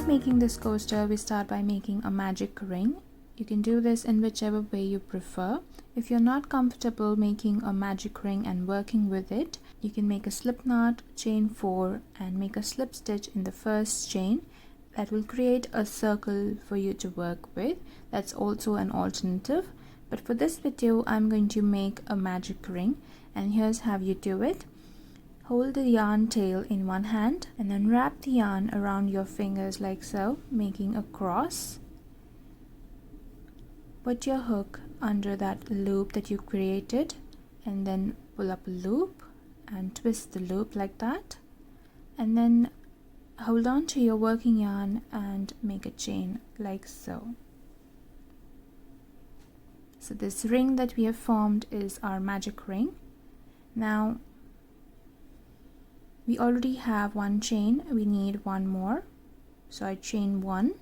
start making this coaster, we start by making a magic ring. You can do this in whichever way you prefer. If you're not comfortable making a magic ring and working with it, you can make a slip knot, chain 4 and make a slip stitch in the first chain. That will create a circle for you to work with. That's also an alternative. But for this video, I'm going to make a magic ring, and here's how you do it. Hold the yarn tail in one hand and then wrap the yarn around your fingers like so, making a cross. Put your hook under that loop that you created and then pull up a loop and twist the loop like that, and then hold on to your working yarn and make a chain like so. So this ring that we have formed is our magic ring. Now we already have one chain, we need one more, so I chain 1.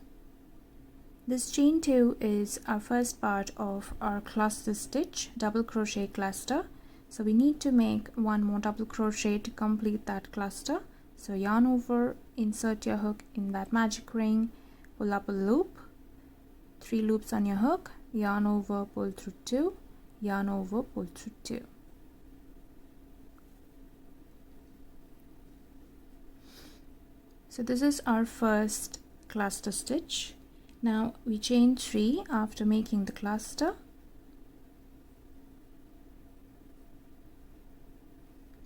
This chain 2 is our first part of our cluster stitch, double crochet cluster. So we need to make one more double crochet to complete that cluster. So yarn over, insert your hook in that magic ring, pull up a loop, 3 loops on your hook, yarn over, pull through 2, yarn over, pull through 2. So this is our first cluster stitch. Now we chain 3 after making the cluster.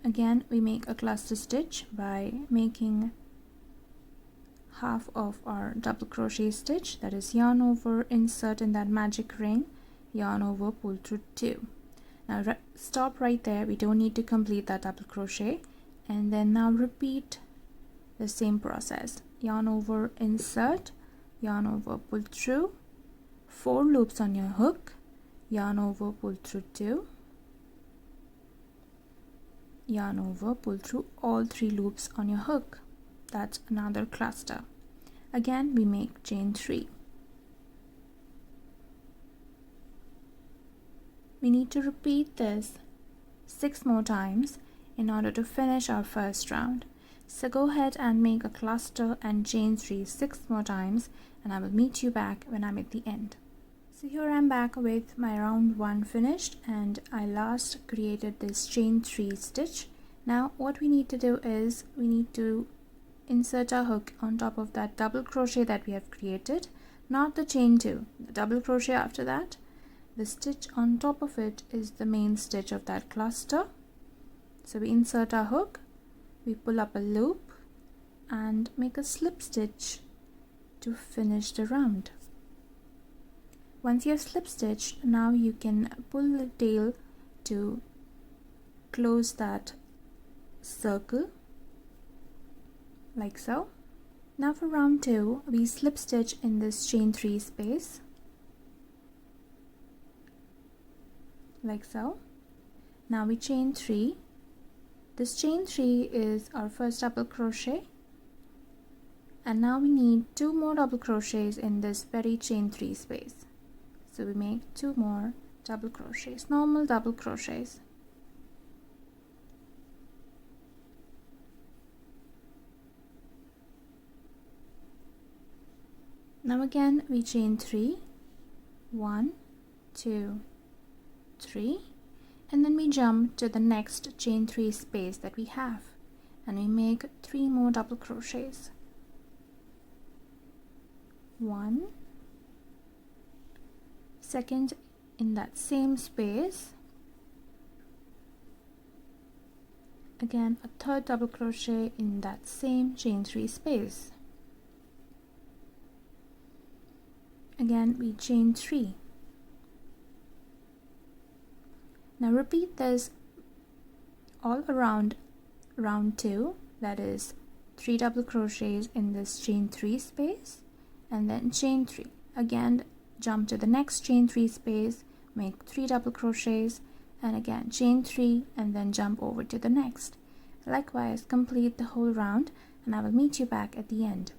Again, we make a cluster stitch by making half of our double crochet stitch, that is yarn over, insert in that magic ring, yarn over, pull through 2. Now stop right there, we don't need to complete that double crochet, and then now repeat the same process. Yarn over, insert, yarn over, pull through, 4 loops on your hook, yarn over, pull through 2, yarn over, pull through all 3 loops on your hook. That's another cluster. Again, we make chain 3. We need to repeat this 6 more times in order to finish our first round. So go ahead and make a cluster and chain 3 6 more times, and I will meet you back when I'm at the end. So here I'm back with my round 1 finished, and I last created this chain 3 stitch. Now what we need to do is we need to insert our hook on top of that double crochet that we have created, not the chain 2, the double crochet after that. The stitch on top of it is the main stitch of that cluster. So we insert our hook, we pull up a loop and make a slip stitch to finish the round. Once you have slip stitched, now you can pull the tail to close that circle like so. Now for round 2, we slip stitch in this chain 3 space like so. Now we chain 3. This chain 3 is our first double crochet, and now we need 2 more double crochets in this very chain 3 space. So we make 2 more double crochets, normal double crochets. Now again we chain 3, 1, 2, 3, and then we jump to the next chain 3 space that we have, and we make 3 more double crochets. 1, second in that same space, again a third double crochet in that same chain 3 space. Again we chain 3. Now repeat this all around round 2, that is 3 double crochets in this chain 3 space, and then chain 3. Again jump to the next chain 3 space, make 3 double crochets, and again chain 3, and then jump over to the next. Likewise, complete the whole round, and I will meet you back at the end.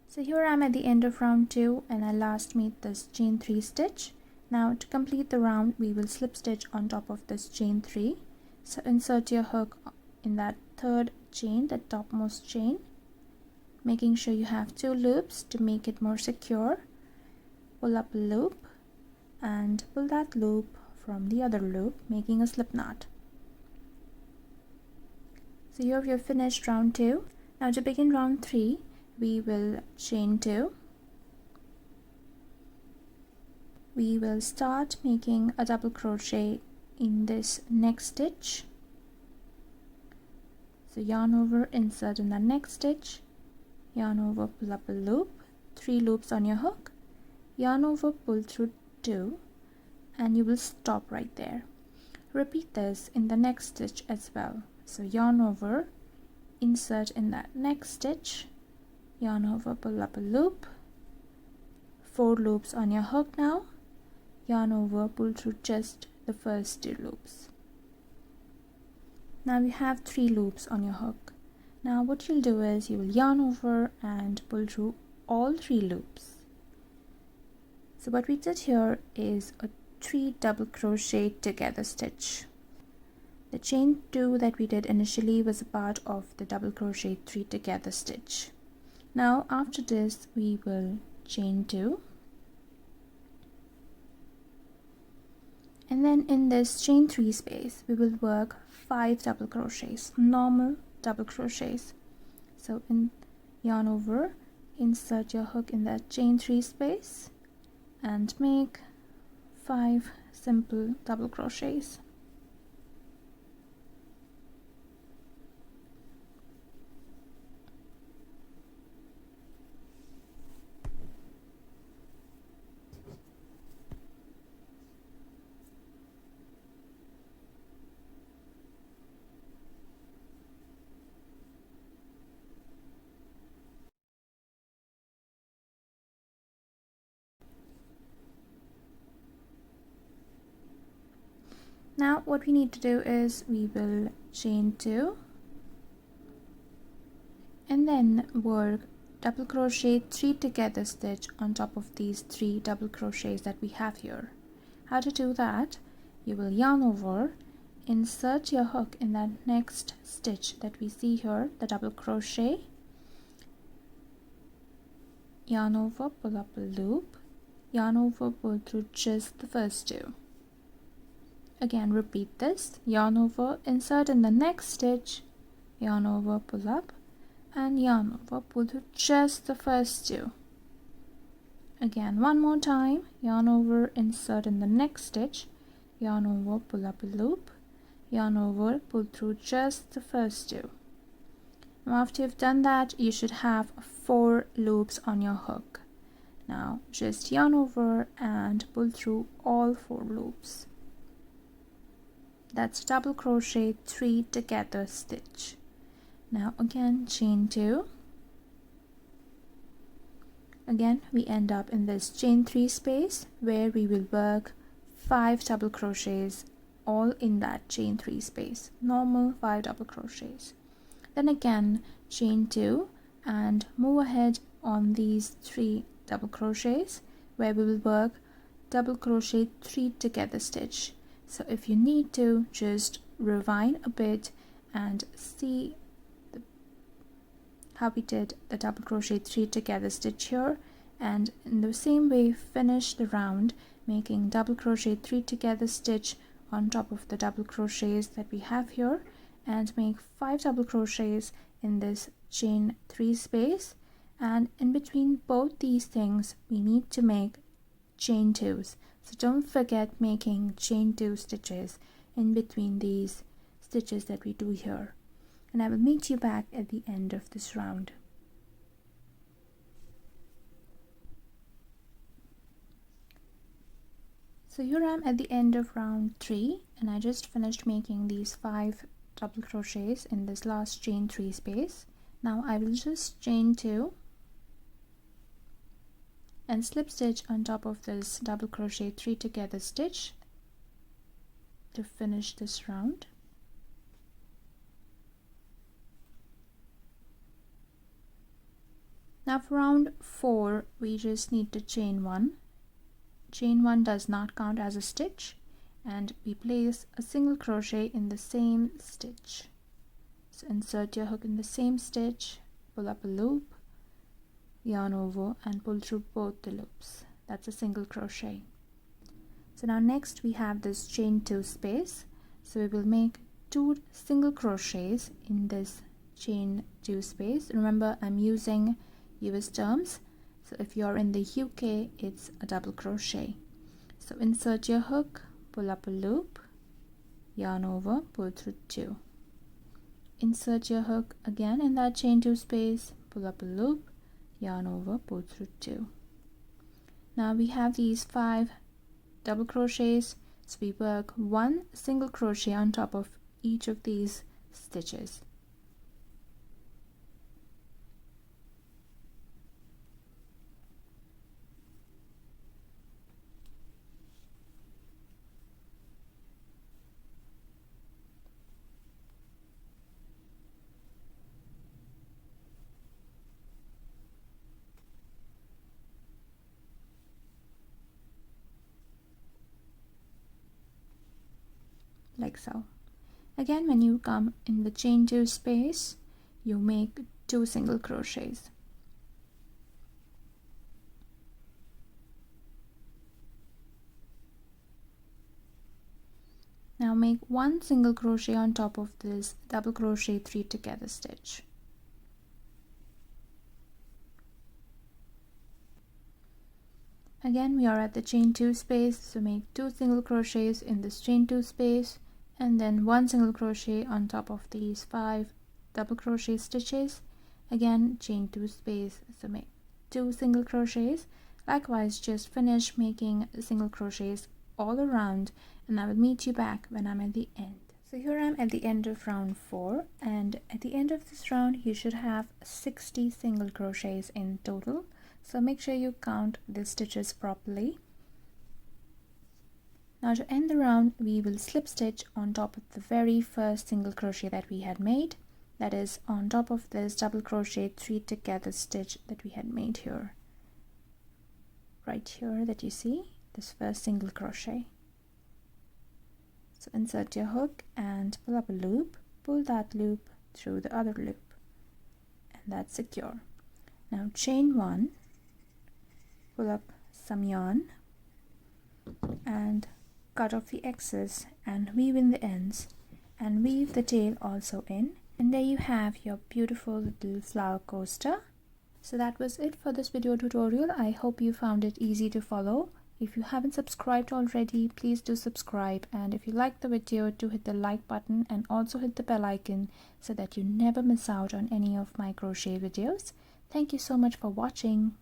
So here I am at the end of round 2, and I last made this chain 3 stitch. Now to complete the round, we will slip stitch on top of this chain 3. So insert your hook in that third chain, the topmost chain, making sure you have 2 loops to make it more secure. Pull up a loop and pull that loop from the other loop, making a slip knot. So here we have finished round 2. Now to begin round 3, we will chain 2. We will start making a double crochet in this next stitch. So yarn over, insert in the next stitch, yarn over, pull up a loop, 3 loops on your hook, yarn over, pull through 2, and you will stop right there. Repeat this in the next stitch as well. So yarn over, insert in that next stitch, yarn over, pull up a loop, 4 loops on your hook now, yarn over, pull through just the first 2 loops. Now you have 3 loops on your hook. Now what you'll do is you will yarn over and pull through all 3 loops. So what we did here is a 3 double crochet together stitch. The chain 2 that we did initially was a part of the double crochet 3 together stitch. Now after this we will chain 2, and then in this chain 3 space we will work 5 double crochets, normal double crochets. So in yarn over, insert your hook in that chain 3 space and make 5 simple double crochets. Now what we need to do is we will chain 2 and then work double crochet 3 together stitch on top of these 3 double crochets that we have here. How to do that? You will yarn over, insert your hook in that next stitch that we see here, the double crochet, yarn over, pull up a loop, yarn over, pull through just the first 2. Again repeat this, yarn over, insert in the next stitch, yarn over, pull up, and yarn over, pull through just the first 2. Again one more time, yarn over, insert in the next stitch, yarn over, pull up a loop, yarn over, pull through just the first 2. Now after you've done that, you should have 4 loops on your hook. Now just yarn over and pull through all 4 loops. That's double crochet 3 together stitch. Now again chain 2. Again we end up in this chain 3 space where we will work 5 double crochets all in that chain 3 space, normal 5 double crochets. Then again chain 2 and move ahead on these 3 double crochets where we will work double crochet 3 together stitch. So if you need to, just rewind a bit and see how we did the double crochet 3 together stitch here, and in the same way finish the round making double crochet 3 together stitch on top of the double crochets that we have here, and make 5 double crochets in this chain 3 space, and in between both these things we need to make chain 2s. So don't forget making chain 2 stitches in between these stitches that we do here. And I will meet you back at the end of this round. So here I am at the end of round 3, and I just finished making these 5 double crochets in this last chain 3 space. Now I will just chain 2 and slip stitch on top of this double crochet 3 together stitch to finish this round. Now for round 4 we just need to chain 1. Chain 1 does not count as a stitch, and we place a single crochet in the same stitch. So insert your hook in the same stitch, pull up a loop, yarn over and pull through both the loops. That's a single crochet. So now next we have this chain 2 space, so we will make 2 single crochets in this chain 2 space. Remember, I'm using US terms, so if you're in the UK it's a double crochet. So insert your hook, pull up a loop, yarn over, pull through 2. Insert your hook again in that chain 2 space, pull up a loop, yarn over, pull through 2. Now we have these 5 double crochets, so we work 1 single crochet on top of each of these stitches. Like so. Again, when you come in the chain 2 space, you make 2 single crochets. Now make 1 single crochet on top of this double crochet 3 together stitch. Again, we are at the chain 2 space, so make 2 single crochets in this chain 2 space and then 1 single crochet on top of these 5 double crochet stitches. Again, chain 2 space, so make 2 single crochets. Likewise, just finish making single crochets all around and I will meet you back when I'm at the end. So here I'm at the end of round 4, and at the end of this round you should have 60 single crochets in total. So make sure you count the stitches properly. Now to end the round, we will slip stitch on top of the very first single crochet that we had made. That is on top of this double crochet 3 together stitch that we had made here. Right here that you see, this first single crochet. So insert your hook and pull up a loop, pull that loop through the other loop, and that's secure. Now chain 1, pull up some yarn and cut off the excess and weave in the ends and weave the tail also in, and there you have your beautiful little flower coaster. So that was it for this video tutorial. I hope you found it easy to follow. If you haven't subscribed already, please do subscribe, and if you like the video, do hit the like button and also hit the bell icon so that you never miss out on any of my crochet videos. Thank you so much for watching.